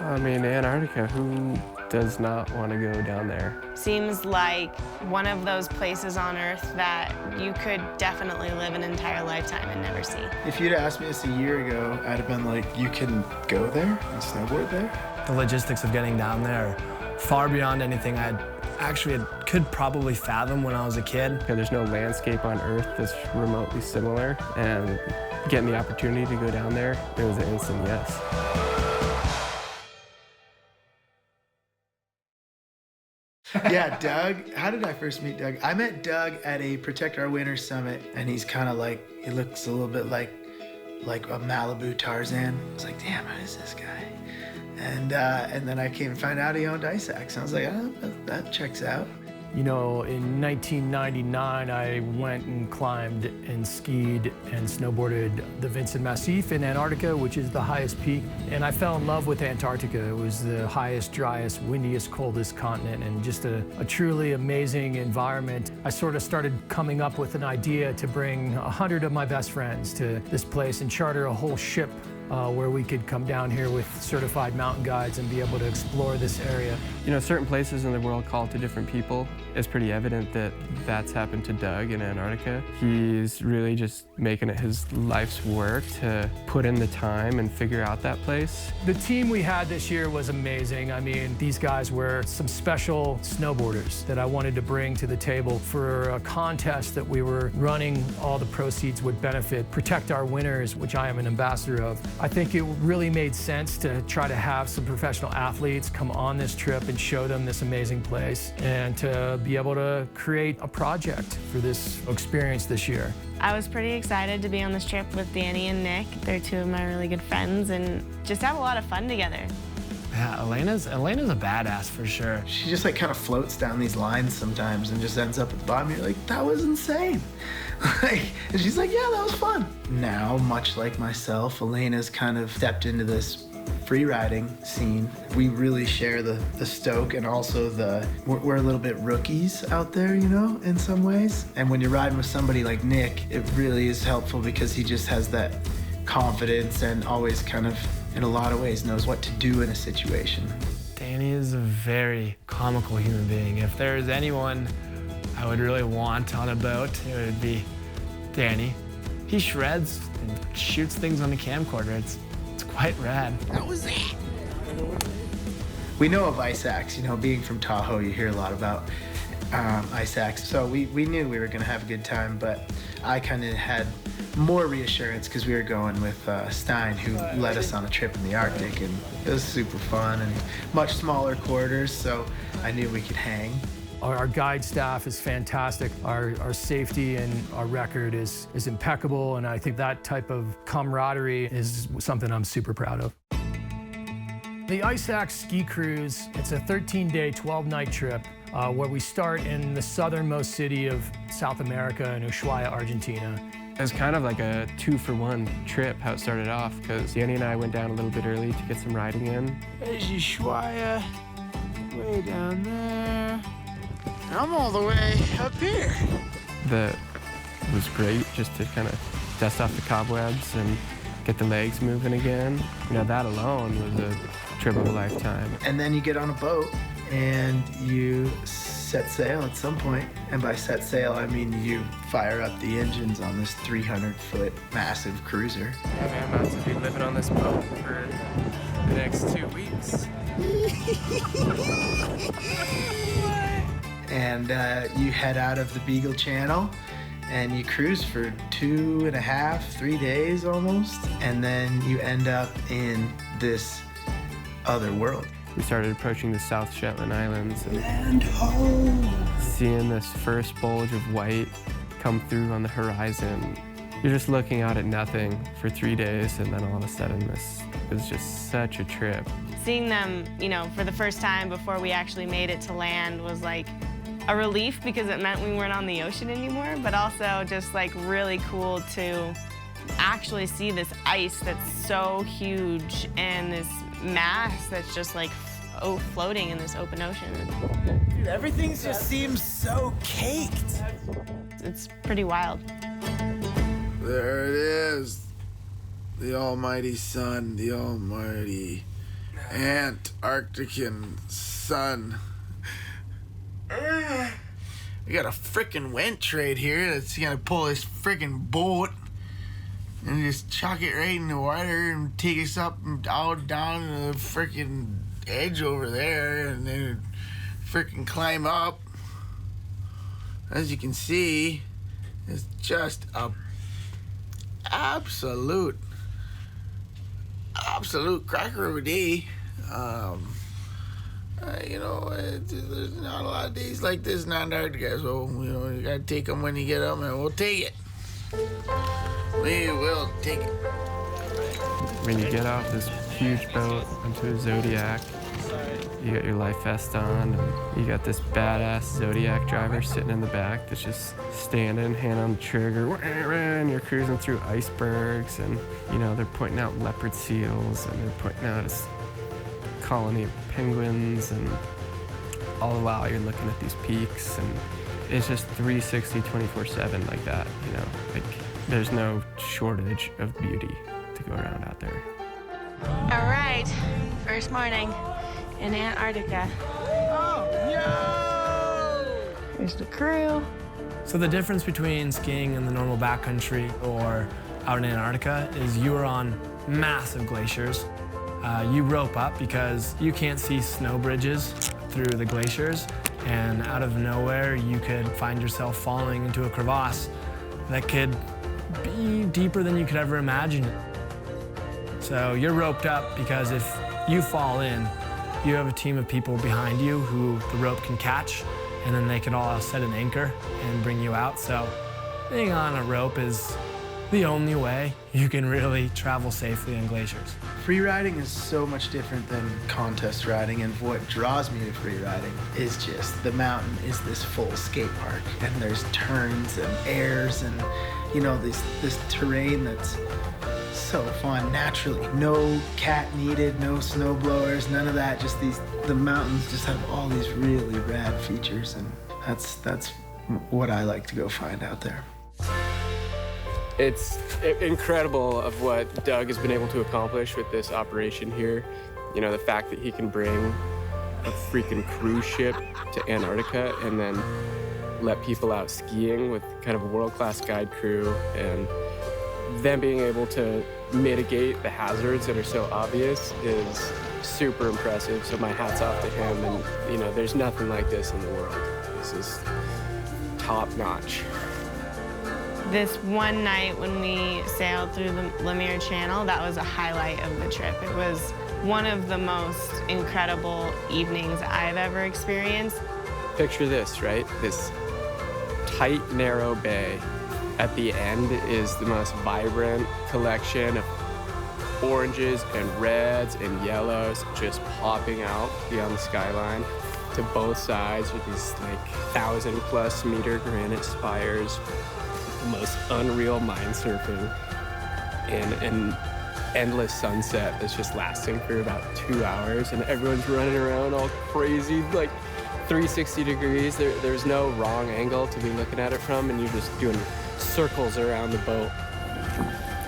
I mean, Antarctica, who does not want to go down there? Seems like one of those places on Earth that you could definitely live an entire lifetime and never see. If you'd asked me this a year ago, I'd have been like, you can go there and snowboard there? The logistics of getting down there are far beyond anything could probably fathom when I was a kid. There's no landscape on Earth that's remotely similar, and getting the opportunity to go down there, it was an instant yes. Yeah, Doug. How did I first meet Doug? I met Doug at a Protect Our Winters summit, and he's kind of like, he looks a little bit like a Malibu Tarzan. I was like, damn, who is this guy? And then I came and found out he owned Ice Axe. And I was like, oh, that checks out. You know, in 1999, I went and climbed and skied and snowboarded the Vincent Massif in Antarctica, which is the highest peak. And I fell in love with Antarctica. It was the highest, driest, windiest, coldest continent, and just a truly amazing environment. I sort of started coming up with an idea to bring 100 of my best friends to this place and charter a whole ship where we could come down here with certified mountain guides and be able to explore this area. You know, certain places in the world call to different people. It's pretty evident that that's happened to Doug in Antarctica. He's really just making it his life's work to put in the time and figure out that place. The team we had this year was amazing. I mean, these guys were some special snowboarders that I wanted to bring to the table for a contest that we were running. All the proceeds would benefit Protect Our Winters, which I am an ambassador of. I think it really made sense to try to have some professional athletes come on this trip and show them this amazing place, and to be able to create a project for this experience this year. I was pretty excited to be on this trip with Danny and Nick. They're two of my really good friends, and just have a lot of fun together. Yeah, Elena's a badass for sure. She just like kind of floats down these lines sometimes and just ends up at the bottom. You're like, that was insane. And she's like, yeah, that was fun. Now, much like myself, Elena's kind of stepped into this free riding scene. We really share the stoke, and also we're a little bit rookies out there, you know, in some ways. And when you're riding with somebody like Nick, it really is helpful because he just has that confidence and always kind of, in a lot of ways, knows what to do in a situation. Danny is a very comical human being. If there's anyone I would really want on a boat, it would be Danny. He shreds and shoots things on the camcorder. It's quite rad. That was it. We know of Ice Axe, you know, being from Tahoe, you hear a lot about Ice Axe. So we knew we were gonna have a good time, but I kind of had more reassurance because we were going with Stein, who led us on a trip in the Arctic, and it was super fun and much smaller quarters, so I knew we could hang. Our guide staff is fantastic. Our safety and our record is impeccable, and I think that type of camaraderie is something I'm super proud of. The Ice Axe Ski Cruise, it's a 13-day, 12-night trip where we start in the southernmost city of South America in Ushuaia, Argentina. It was kind of like a 2-for-1 trip, how it started off, because Danny and I went down a little bit early to get some riding in. There's Ushuaia, way down there. I'm all the way up here. That was great, just to kind of dust off the cobwebs and get the legs moving again. You know, that alone was a trip of a lifetime. And then you get on a boat and you set sail at some point. And by set sail, I mean you fire up the engines on this 300-foot massive cruiser. Yeah, man, I'm about to be living on this boat for the next 2 weeks. And you head out of the Beagle Channel and you cruise for 2.5, 3 days almost, and then you end up in this other world. We started approaching the South Shetland Islands and Land ho! Seeing this first bulge of white come through on the horizon. You're just looking out at nothing for 3 days, and then all of a sudden this was just such a trip. Seeing them, you know, for the first time before we actually made it to land was like a relief because it meant we weren't on the ocean anymore, but also just like really cool to actually see this ice that's so huge and this mass that's just like floating in this open ocean. Dude, everything just seems so caked. It's pretty wild. There it is. The almighty sun, the almighty Antarctican sun. We got a frickin' winch right here that's gonna pull this frickin' boat and just chuck it right in the water and take us up and out down to the frickin' edge over there and then frickin' climb up. As you can see, it's just a absolute cracker of a day. You know, there's not a lot of days like this in Antarctica, so, you know, you gotta take them when you get them, and we'll take it. We will take it. When you get off this huge boat onto a Zodiac, you got your life vest on, and you got this badass Zodiac driver sitting in the back that's just standing, hand on the trigger, and you're cruising through icebergs, and, you know, they're pointing out leopard seals, and they're pointing out a colony of penguins, and all the while you're looking at these peaks, and it's just 360, 24/7 like that, you know? Like, there's no shortage of beauty to go around out there. All right, first morning in Antarctica. Oh, no! Here's the crew. So the difference between skiing in the normal backcountry or out in Antarctica is you are on massive glaciers. You rope up because you can't see snow bridges through the glaciers, and out of nowhere you could find yourself falling into a crevasse that could be deeper than you could ever imagine. So you're roped up because if you fall in, you have a team of people behind you who the rope can catch, and then they can all set an anchor and bring you out. So being on a rope is the only way you can really travel safely on glaciers. Free riding is so much different than contest riding, and what draws me to free riding is just the mountain is this full skate park, and there's turns and airs and, you know, this terrain that's so fun naturally. No cat needed, no snow blowers, none of that. Just the mountains just have all these really rad features, and that's what I like to go find out there. It's incredible of what Doug has been able to accomplish with this operation here. You know, the fact that he can bring a freaking cruise ship to Antarctica and then let people out skiing with kind of a world-class guide crew, and them being able to mitigate the hazards that are so obvious is super impressive. So my hat's off to him, and, you know, there's nothing like this in the world. This is top-notch. This one night when we sailed through the Lemire Channel, that was a highlight of the trip. It was one of the most incredible evenings I've ever experienced. Picture this, right? This tight, narrow bay. At the end is the most vibrant collection of oranges and reds and yellows just popping out beyond the skyline. To both sides with these like 1,000+ meter granite spires. The most unreal mind surfing, and an endless sunset that's just lasting for about 2 hours, and everyone's running around all crazy, like 360 degrees. There's no wrong angle to be looking at it from, and you're just doing circles around the boat.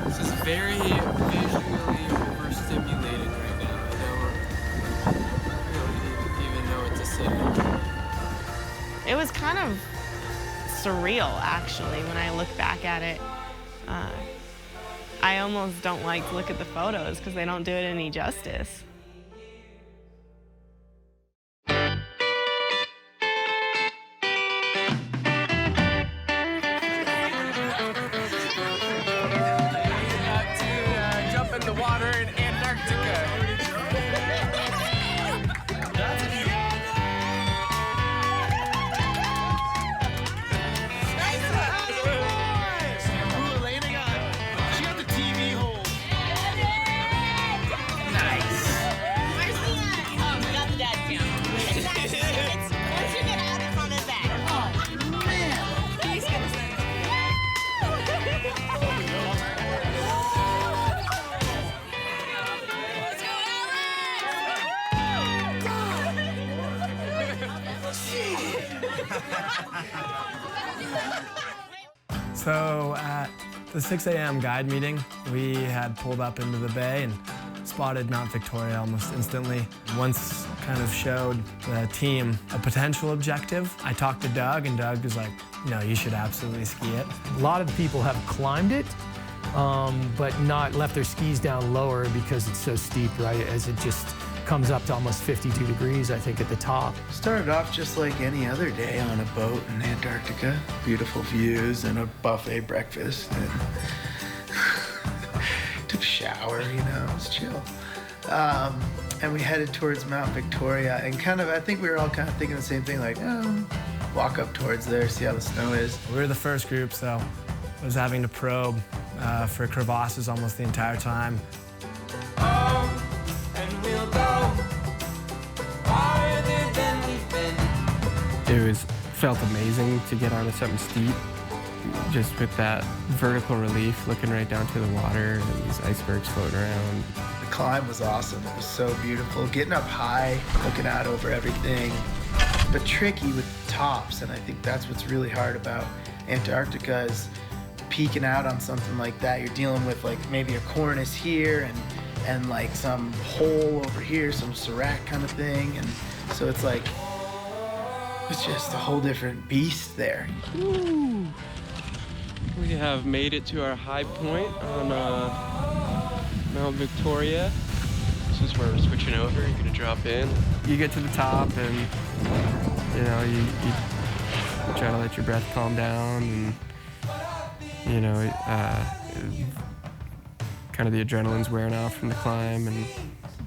This is very visually overstimulated right now. I don't even know what to say. It was kind of surreal, actually, when I look back at it. I almost don't like to look at the photos because they don't do it any justice. Jump in the water in Antarctica. So at the 6 a.m. guide meeting, we had pulled up into the bay and spotted Mount Victoria almost instantly. Once kind of showed the team a potential objective. I talked to Doug, and Doug was like, no, you should absolutely ski it. A lot of the people have climbed it, but not left their skis down lower because it's so steep, right? As it just comes up to almost 52 degrees, I think, at the top. Started off just like any other day on a boat in Antarctica. Beautiful views and a buffet breakfast. And took a shower, you know, it was chill. And we headed towards Mount Victoria, and kind of, I think we were all kind of thinking the same thing, like, oh, walk up towards there, see how the snow is. We were the first group, so I was having to probe for crevasses almost the entire time. It felt amazing to get onto something steep, just with that vertical relief, looking right down to the water and these icebergs floating around. The climb was awesome. It was so beautiful. Getting up high, looking out over everything, but tricky with tops, and I think that's what's really hard about Antarctica is peeking out on something like that. You're dealing with like maybe a cornice here and like some hole over here, some serac kind of thing, and so it's like, it's just a whole different beast there. Ooh. We have made it to our high point on Mount Victoria. This is where we're switching over. You're gonna drop in. You get to the top, and you know you try to let your breath calm down, and you know kind of the adrenaline's wearing off from the climb, and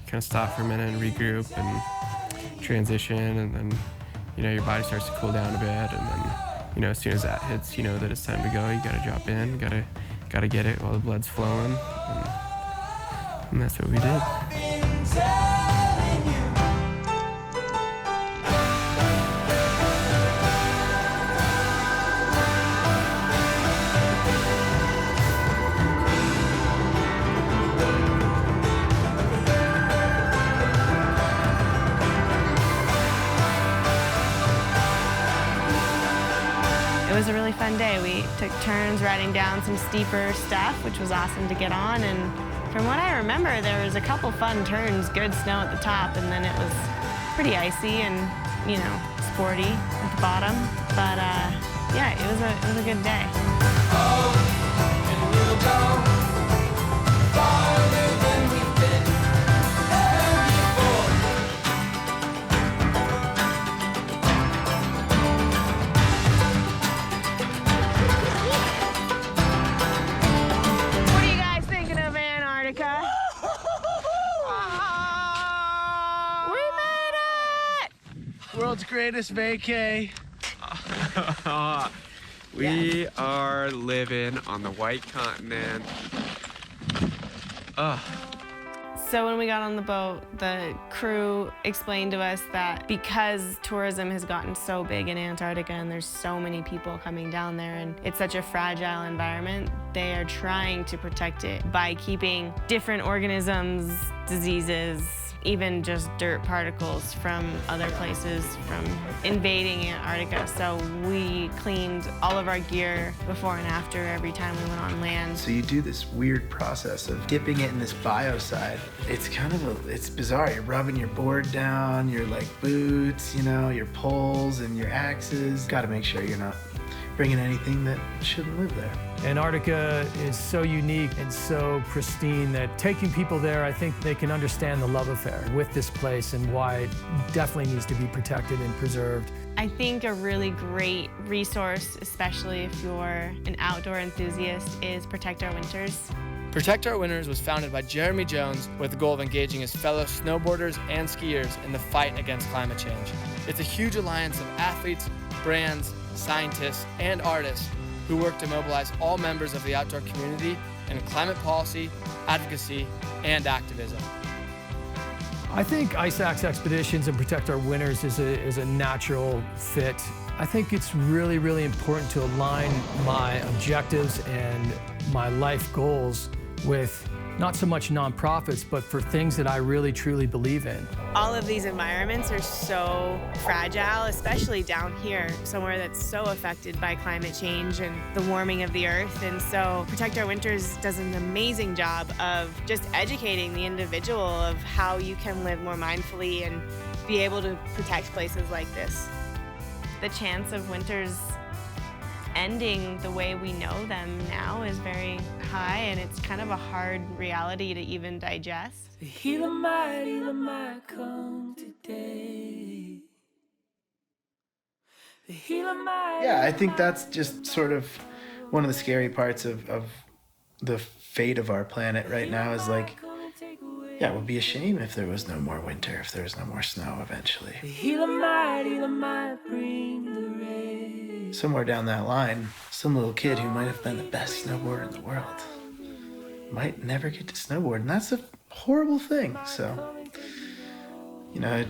kind of stop for a minute and regroup and transition, and then you know your body starts to cool down a bit, and then you know as soon as that hits, you know that it's time to go. You gotta drop in, gotta get it while the blood's flowing, and that's what we did. It was a really fun day. We took turns riding down some steeper stuff, which was awesome to get on. And from what I remember, there was a couple fun turns, good snow at the top, and then it was pretty icy and, you know, sporty at the bottom. But yeah, it was a good day. World's greatest vacay. We are living on the white continent. So when we got on the boat, the crew explained to us that because tourism has gotten so big in Antarctica and there's so many people coming down there and it's such a fragile environment, they are trying to protect it by keeping different organisms, diseases, even just dirt particles from other places from invading Antarctica. So we cleaned all of our gear before and after every time we went on land. So you do this weird process of dipping it in this biocide. It's kind of it's bizarre. You're rubbing your board down, your like boots, you know, your poles and your axes. Got to make sure you're not bringing anything that shouldn't live there. Antarctica is so unique and so pristine that taking people there, I think they can understand the love affair with this place and why it definitely needs to be protected and preserved. I think a really great resource, especially if you're an outdoor enthusiast, is Protect Our Winters. Protect Our Winters was founded by Jeremy Jones with the goal of engaging his fellow snowboarders and skiers in the fight against climate change. It's a huge alliance of athletes, brands, scientists, and artists who work to mobilize all members of the outdoor community in climate policy, advocacy, and activism. I think Ice Axe Expeditions and Protect Our Winters is a natural fit. I think it's really, really important to align my objectives and my life goals with not so much nonprofits, but for things that I really truly believe in. All of these environments are so fragile, especially down here, somewhere that's so affected by climate change and the warming of the earth. And so Protect Our Winters does an amazing job of just educating the individual of how you can live more mindfully and be able to protect places like this. The chance of winters ending the way we know them now is very high, and it's kind of a hard reality to even digest. Heal might come today. Yeah, I think that's just sort of one of the scary parts of the fate of our planet right now is like, yeah, it would be a shame if there was no more winter, if there was no more snow eventually. Heal might bring the rain. Somewhere down that line, some little kid who might have been the best snowboarder in the world might never get to snowboard, and that's a horrible thing. So, you know,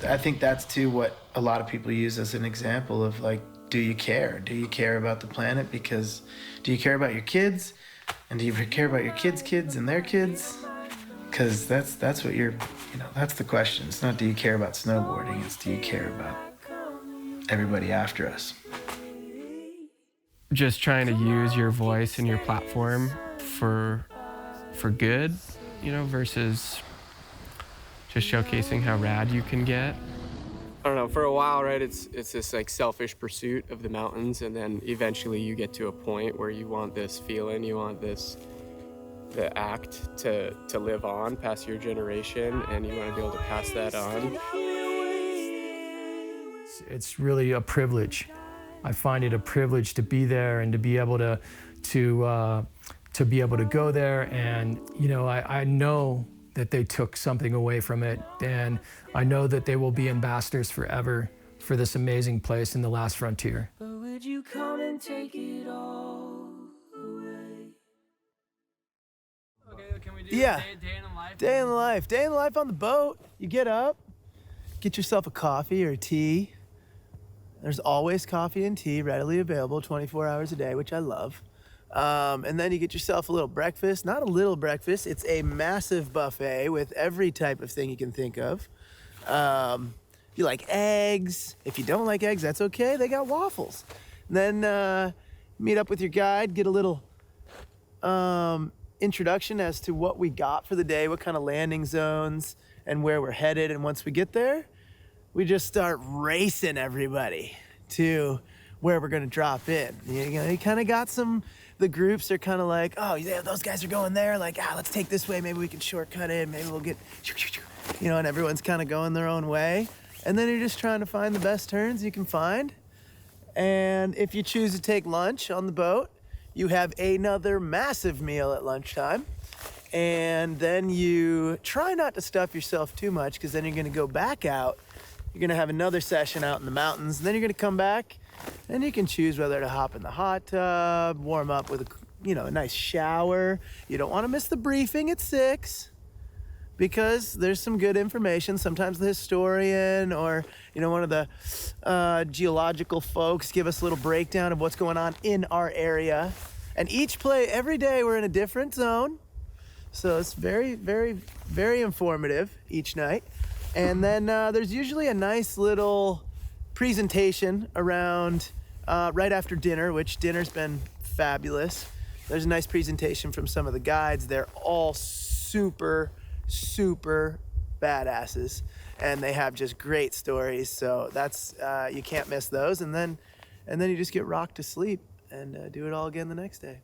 I think that's too what a lot of people use as an example of like, do you care? Do you care about the planet? Because do you care about your kids? And do you care about your kids' kids and their kids? Because that's what that's the question. It's not do you care about snowboarding, it's do you care about everybody after us. Just trying to use your voice and your platform for good, versus just showcasing how rad you can get. I don't know, for a while, right, it's this like selfish pursuit of the mountains, and then eventually you get to a point where you want this feeling, you want the act to live on past your generation, and you want to be able to pass that on. It's really a privilege. I find it a privilege to be there and to be able to be able to go there, and I know that they took something away from it, and I know that they will be ambassadors forever for this amazing place in the last frontier. But would you come and take it all away? Okay, can we do Yeah. day in the life? Day in the life. Day in the life on the boat. You get up, get yourself a coffee or a tea. There's always coffee and tea readily available 24 hours a day, which I love. And then you get yourself a little breakfast. Not a little breakfast, it's a massive buffet with every type of thing you can think of. You like eggs. If you don't like eggs, that's okay. They got waffles. And then meet up with your guide, get a little introduction as to what we got for the day, what kind of landing zones and where we're headed. And once we get there, we just start racing everybody to where we're gonna drop in. You kind of got the groups are kind of like, oh yeah, those guys are going there, like, let's take this way, maybe we can shortcut it, maybe we'll get, and everyone's kind of going their own way. And then you're just trying to find the best turns you can find. And if you choose to take lunch on the boat, you have another massive meal at lunchtime. And then you try not to stuff yourself too much, because then you're gonna go back out. You're gonna have another session out in the mountains, and then you're gonna come back, and you can choose whether to hop in the hot tub, warm up with a nice shower. You don't wanna miss the briefing at 6, because there's some good information. Sometimes the historian or one of the geological folks give us a little breakdown of what's going on in our area. And every day we're in a different zone. So it's very, very, very informative each night. And then there's usually a nice little presentation around right after dinner, which dinner's been fabulous. There's a nice presentation from some of the guides. They're all super, super badasses, and they have just great stories. So that's you can't miss those. And then you just get rocked to sleep and do it all again the next day.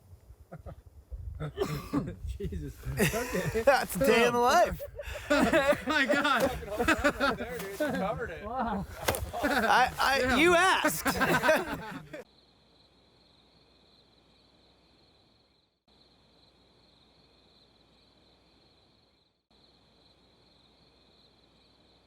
Jesus. Okay. That's a day in the life. Oh my God. You asked.